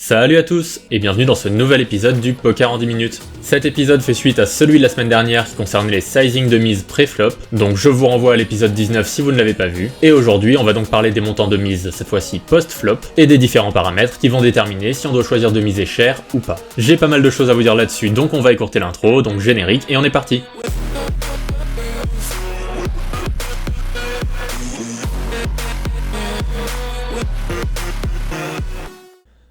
Salut à tous et bienvenue dans ce nouvel épisode du Poker en 10 minutes. Cet épisode fait suite à celui de la semaine dernière qui concernait les sizing de mise pré-flop, donc je vous renvoie à l'épisode 19 si vous ne l'avez pas vu. Et aujourd'hui on va donc parler des montants de mise, cette fois-ci post-flop, et des différents paramètres qui vont déterminer si on doit choisir de miser cher ou pas. J'ai pas mal de choses à vous dire là-dessus, donc on va écourter l'intro, donc générique et on est parti.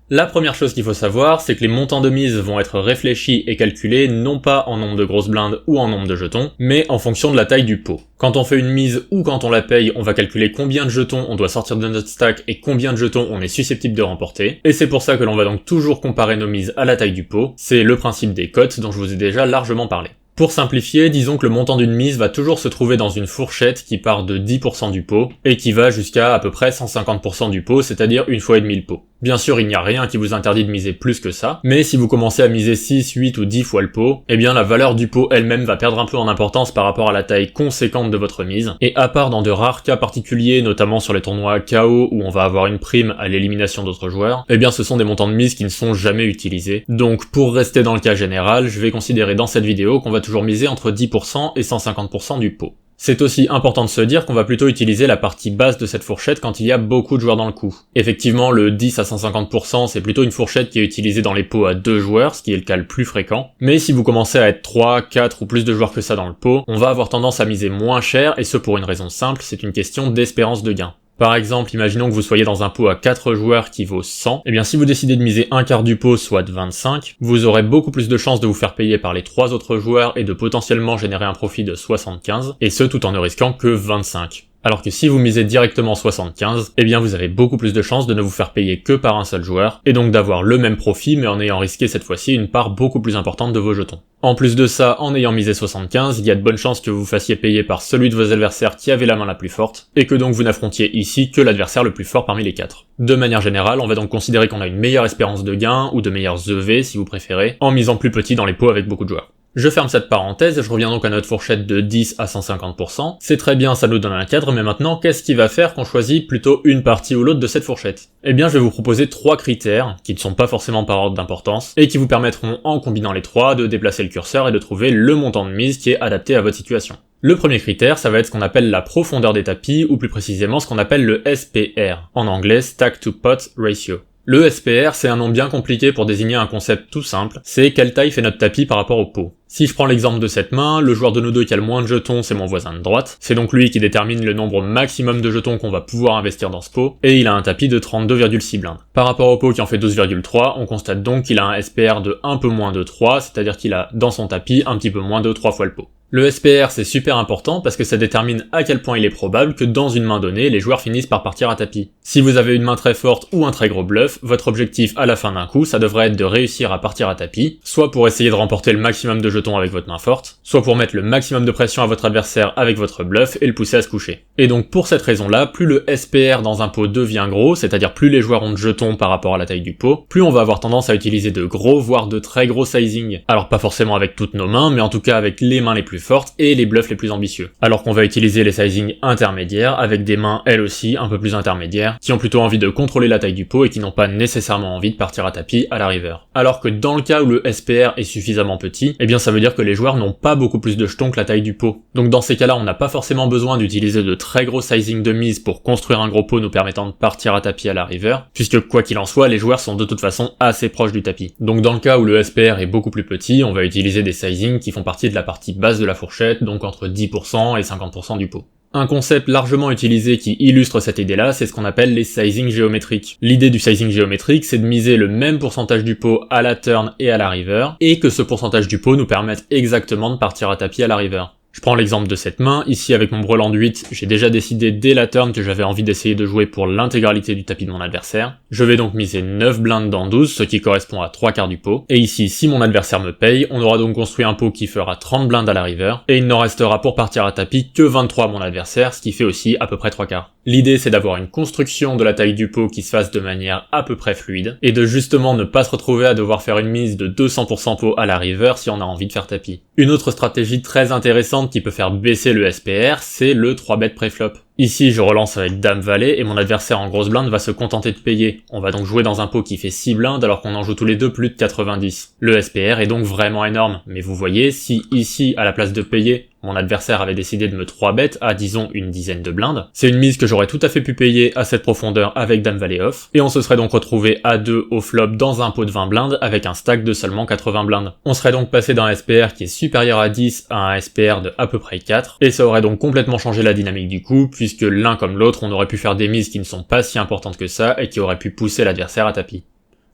La première chose qu'il faut savoir, c'est que les montants de mise vont être réfléchis et calculés non pas en nombre de grosses blindes ou en nombre de jetons, mais en fonction de la taille du pot. Quand on fait une mise ou quand on la paye, on va calculer combien de jetons on doit sortir de notre stack et combien de jetons on est susceptible de remporter. Et c'est pour ça que l'on va donc toujours comparer nos mises à la taille du pot. C'est le principe des cotes dont je vous ai déjà largement parlé. Pour simplifier, disons que le montant d'une mise va toujours se trouver dans une fourchette qui part de 10% du pot et qui va jusqu'à à peu près 150% du pot, c'est-à-dire une fois et demi le pot. Bien sûr, il n'y a rien qui vous interdit de miser plus que ça, mais si vous commencez à miser 6, 8 ou 10 fois le pot, eh bien la valeur du pot elle-même va perdre un peu en importance par rapport à la taille conséquente de votre mise, et à part dans de rares cas particuliers, notamment sur les tournois KO où on va avoir une prime à l'élimination d'autres joueurs, eh bien ce sont des montants de mise qui ne sont jamais utilisés. Donc pour rester dans le cas général, je vais considérer dans cette vidéo qu'on va toujours miser entre 10% et 150% du pot. C'est aussi important de se dire qu'on va plutôt utiliser la partie basse de cette fourchette quand il y a beaucoup de joueurs dans le coup. Effectivement, le 10 à 150%, c'est plutôt une fourchette qui est utilisée dans les pots à 2 joueurs, ce qui est le cas le plus fréquent. Mais si vous commencez à être 3, 4 ou plus de joueurs que ça dans le pot, on va avoir tendance à miser moins cher, et ce pour une raison simple, c'est une question d'espérance de gain. Par exemple, imaginons que vous soyez dans un pot à 4 joueurs qui vaut 100, et bien si vous décidez de miser un quart du pot, soit 25, vous aurez beaucoup plus de chances de vous faire payer par les 3 autres joueurs et de potentiellement générer un profit de 75, et ce tout en ne risquant que 25. Alors que si vous misez directement 75, eh bien vous avez beaucoup plus de chances de ne vous faire payer que par un seul joueur, et donc d'avoir le même profit mais en ayant risqué cette fois-ci une part beaucoup plus importante de vos jetons. En plus de ça, en ayant misé 75, il y a de bonnes chances que vous vous fassiez payer par celui de vos adversaires qui avait la main la plus forte, et que donc vous n'affrontiez ici que l'adversaire le plus fort parmi les 4. De manière générale, on va donc considérer qu'on a une meilleure espérance de gain, ou de meilleurs EV si vous préférez, en misant plus petit dans les pots avec beaucoup de joueurs. Je ferme cette parenthèse et je reviens donc à notre fourchette de 10 à 150%. C'est très bien, ça nous donne un cadre, mais maintenant, qu'est-ce qui va faire qu'on choisit plutôt une partie ou l'autre de cette fourchette? Eh bien, je vais vous proposer 3 critères, qui ne sont pas forcément par ordre d'importance, et qui vous permettront, en combinant les 3, de déplacer le curseur et de trouver le montant de mise qui est adapté à votre situation. Le premier critère, ça va être ce qu'on appelle la profondeur des tapis, ou plus précisément ce qu'on appelle le SPR, en anglais Stack to Pot Ratio. Le SPR, c'est un nom bien compliqué pour désigner un concept tout simple, c'est quelle taille fait notre tapis par rapport au pot. Si je prends l'exemple de cette main, le joueur de nous deux qui a le moins de jetons, c'est mon voisin de droite, c'est donc lui qui détermine le nombre maximum de jetons qu'on va pouvoir investir dans ce pot, et il a un tapis de 32,6 blindes. Par rapport au pot qui en fait 12,3, on constate donc qu'il a un SPR de un peu moins de 3, c'est-à-dire qu'il a dans son tapis un petit peu moins de 3 fois le pot. Le SPR c'est super important parce que ça détermine à quel point il est probable que dans une main donnée, les joueurs finissent par partir à tapis. Si vous avez une main très forte ou un très gros bluff, votre objectif à la fin d'un coup, ça devrait être de réussir à partir à tapis, soit pour essayer de remporter le maximum de jetons avec votre main forte, soit pour mettre le maximum de pression à votre adversaire avec votre bluff et le pousser à se coucher. Et donc pour cette raison-là, plus le SPR dans un pot devient gros, c'est-à-dire plus les joueurs ont de jetons par rapport à la taille du pot, plus on va avoir tendance à utiliser de gros voire de très gros sizing. Alors pas forcément avec toutes nos mains, mais en tout cas avec les mains les plus fortes et les bluffs les plus ambitieux. Alors qu'on va utiliser les sizing intermédiaires avec des mains elles aussi un peu plus intermédiaires, qui ont plutôt envie de contrôler la taille du pot et qui n'ont pas nécessairement envie de partir à tapis à la river. Alors que dans le cas où le SPR est suffisamment petit, eh bien ça veut dire que les joueurs n'ont pas beaucoup plus de jetons que la taille du pot. Donc dans ces cas-là, on n'a pas forcément besoin d'utiliser de très gros sizing de mise pour construire un gros pot nous permettant de partir à tapis à la river, puisque quoi qu'il en soit, les joueurs sont de toute façon assez proches du tapis. Donc dans le cas où le SPR est beaucoup plus petit, on va utiliser des sizing qui font partie de la partie basse de la fourchette, donc entre 10% et 50% du pot. Un concept largement utilisé qui illustre cette idée-là, c'est ce qu'on appelle les sizing géométriques. L'idée du sizing géométrique, c'est de miser le même pourcentage du pot à la turn et à la river, et que ce pourcentage du pot nous permette exactement de partir à tapis à la river. Je prends l'exemple de cette main, ici avec mon brelan de 8, j'ai déjà décidé dès la turn que j'avais envie d'essayer de jouer pour l'intégralité du tapis de mon adversaire. Je vais donc miser 9 blindes dans 12, ce qui correspond à 3 quarts du pot. Et ici, si mon adversaire me paye, on aura donc construit un pot qui fera 30 blindes à la river, et il n'en restera pour partir à tapis que 23 à mon adversaire, ce qui fait aussi à peu près 3 quarts. L'idée c'est d'avoir une construction de la taille du pot qui se fasse de manière à peu près fluide, et de justement ne pas se retrouver à devoir faire une mise de 200% pot à la river si on a envie de faire tapis. Une autre stratégie très intéressante importante qui peut faire baisser le SPR, c'est le 3-bet préflop. Ici, je relance avec Dame Valet et mon adversaire en grosse blinde va se contenter de payer. On va donc jouer dans un pot qui fait 6 blindes alors qu'on en joue tous les deux plus de 90. Le SPR est donc vraiment énorme, mais vous voyez, si ici, à la place de payer, mon adversaire avait décidé de me 3-bet à, disons, une dizaine de blindes, c'est une mise que j'aurais tout à fait pu payer à cette profondeur avec Dame Valet off, et on se serait donc retrouvé à 2 au flop dans un pot de 20 blindes avec un stack de seulement 80 blindes. On serait donc passé d'un SPR qui est supérieur à 10 à un SPR de à peu près 4, et ça aurait donc complètement changé la dynamique du coup, puisque l'un comme l'autre, on aurait pu faire des mises qui ne sont pas si importantes que ça, et qui auraient pu pousser l'adversaire à tapis.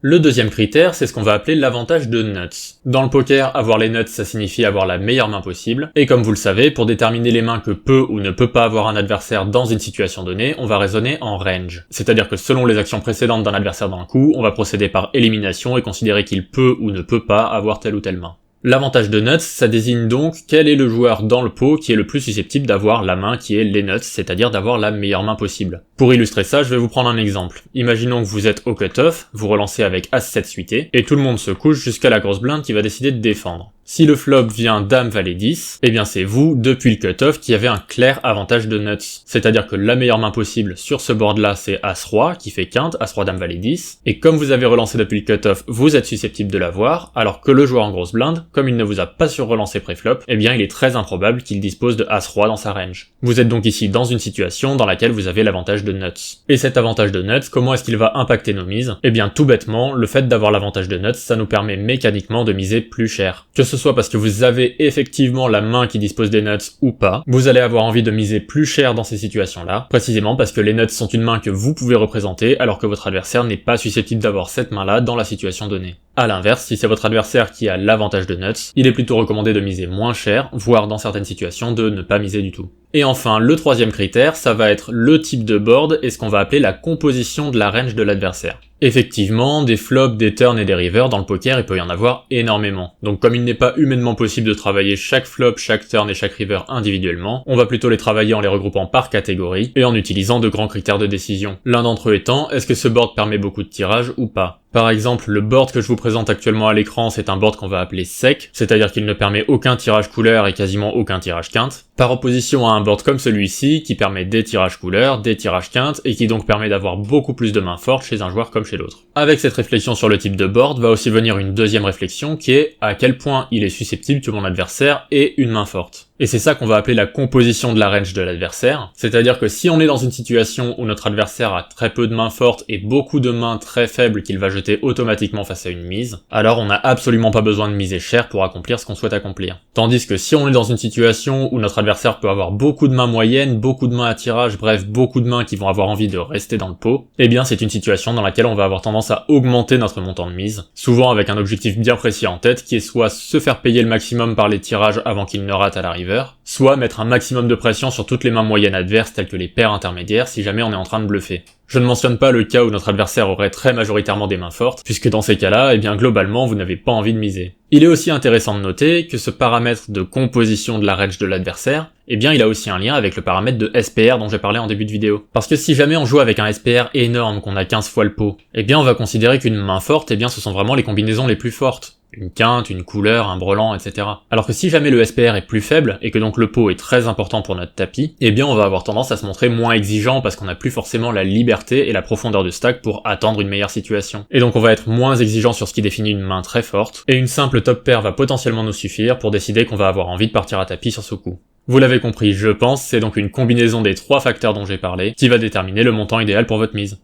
Le deuxième critère, c'est ce qu'on va appeler l'avantage de nuts. Dans le poker, avoir les nuts, ça signifie avoir la meilleure main possible, et comme vous le savez, pour déterminer les mains que peut ou ne peut pas avoir un adversaire dans une situation donnée, on va raisonner en range. C'est-à-dire que selon les actions précédentes d'un adversaire dans le coup, on va procéder par élimination et considérer qu'il peut ou ne peut pas avoir telle ou telle main. L'avantage de nuts, ça désigne donc quel est le joueur dans le pot qui est le plus susceptible d'avoir la main qui est les nuts, c'est-à-dire d'avoir la meilleure main possible. Pour illustrer ça, je vais vous prendre un exemple. Imaginons que vous êtes au cut-off, vous relancez avec As-7 suité, et tout le monde se couche jusqu'à la grosse blinde qui va décider de défendre. Si le flop vient Dame Valet 10, eh bien c'est vous, depuis le cut-off, qui avez un clair avantage de nuts. C'est-à-dire que la meilleure main possible sur ce board-là, c'est As-Roi, qui fait quinte, As-Roi Dame Valet 10, et comme vous avez relancé depuis le cut-off, vous êtes susceptible de l'avoir, alors que le joueur en grosse blinde, comme il ne vous a pas sur-relancé pré-flop, eh bien il est très improbable qu'il dispose de As-Roi dans sa range. Vous êtes donc ici dans une situation dans laquelle vous avez l'avantage de nuts. Et cet avantage de nuts, comment est-ce qu'il va impacter nos mises? Eh bien tout bêtement, le fait d'avoir l'avantage de nuts, ça nous permet mécaniquement de miser plus cher. Que ce soit parce que vous avez effectivement la main qui dispose des nuts ou pas, vous allez avoir envie de miser plus cher dans ces situations-là, précisément parce que les nuts sont une main que vous pouvez représenter alors que votre adversaire n'est pas susceptible d'avoir cette main-là dans la situation donnée. A l'inverse, si c'est votre adversaire qui a l'avantage de nuts, il est plutôt recommandé de miser moins cher, voire dans certaines situations de ne pas miser du tout. Et enfin, le troisième critère, ça va être le type de board et ce qu'on va appeler la composition de la range de l'adversaire. Effectivement, des flops, des turns et des rivers dans le poker, il peut y en avoir énormément. Donc comme il n'est pas humainement possible de travailler chaque flop, chaque turn et chaque river individuellement, on va plutôt les travailler en les regroupant par catégorie et en utilisant de grands critères de décision. L'un d'entre eux étant, est-ce que ce board permet beaucoup de tirages ou pas? Par exemple, le board que je vous présente actuellement à l'écran, c'est un board qu'on va appeler sec, c'est-à-dire qu'il ne permet aucun tirage couleur et quasiment aucun tirage quinte, par opposition à un board comme celui-ci, qui permet des tirages couleur, des tirages quinte, et qui donc permet d'avoir beaucoup plus de mains fortes chez un joueur comme chez l'autre. Avec cette réflexion sur le type de board, va aussi venir une deuxième réflexion qui est à quel point il est susceptible que mon adversaire ait une main forte. Et c'est ça qu'on va appeler la composition de la range de l'adversaire, c'est-à-dire que si on est dans une situation où notre adversaire a très peu de mains fortes et beaucoup de mains très faibles qu'il va jeter automatiquement face à une mise, alors on n'a absolument pas besoin de miser cher pour accomplir ce qu'on souhaite accomplir. Tandis que si on est dans une situation où notre adversaire peut avoir beaucoup de mains moyennes, beaucoup de mains à tirage, bref, beaucoup de mains qui vont avoir envie de rester dans le pot, eh bien c'est une situation dans laquelle on va avoir tendance à augmenter notre montant de mise, souvent avec un objectif bien précis en tête qui est soit se faire payer le maximum par les tirages avant qu'il ne rate à la river, soit mettre un maximum de pression sur toutes les mains moyennes adverses telles que les paires intermédiaires si jamais on est en train de bluffer. Je ne mentionne pas le cas où notre adversaire aurait très majoritairement des mains fortes, puisque dans ces cas-là, eh bien globalement vous n'avez pas envie de miser. Il est aussi intéressant de noter que ce paramètre de composition de la range de l'adversaire, eh bien il a aussi un lien avec le paramètre de SPR dont j'ai parlé en début de vidéo. Parce que si jamais on joue avec un SPR énorme qu'on a 15 fois le pot, eh bien on va considérer qu'une main forte, eh bien ce sont vraiment les combinaisons les plus fortes. Une quinte, une couleur, un brelan, etc. Alors que si jamais le SPR est plus faible, et que donc le pot est très important pour notre tapis, eh bien on va avoir tendance à se montrer moins exigeant parce qu'on n'a plus forcément la liberté et la profondeur de stack pour attendre une meilleure situation. Et donc on va être moins exigeant sur ce qui définit une main très forte, et une simple top pair va potentiellement nous suffire pour décider qu'on va avoir envie de partir à tapis sur ce coup. Vous l'avez compris, je pense, c'est donc une combinaison des trois facteurs dont j'ai parlé qui va déterminer le montant idéal pour votre mise.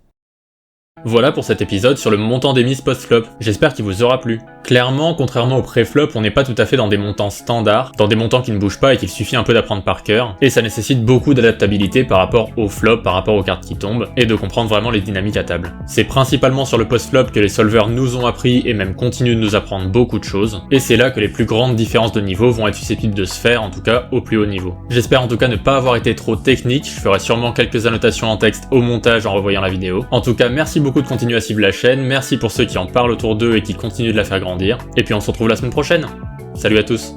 Voilà pour cet épisode sur le montant des mises post-flop, j'espère qu'il vous aura plu. Clairement, contrairement au pré-flop, on n'est pas tout à fait dans des montants standards, dans des montants qui ne bougent pas et qu'il suffit un peu d'apprendre par cœur, et ça nécessite beaucoup d'adaptabilité par rapport au flop, par rapport aux cartes qui tombent, et de comprendre vraiment les dynamiques à table. C'est principalement sur le post-flop que les solvers nous ont appris et même continuent de nous apprendre beaucoup de choses, et c'est là que les plus grandes différences de niveau vont être susceptibles de se faire, en tout cas au plus haut niveau. J'espère en tout cas ne pas avoir été trop technique, je ferai sûrement quelques annotations en texte au montage en revoyant la vidéo. En tout cas, merci beaucoup de continuer à suivre la chaîne, merci pour ceux qui en parlent autour d'eux et qui continuent de la faire grandir, et puis on se retrouve la semaine prochaine. Salut à tous.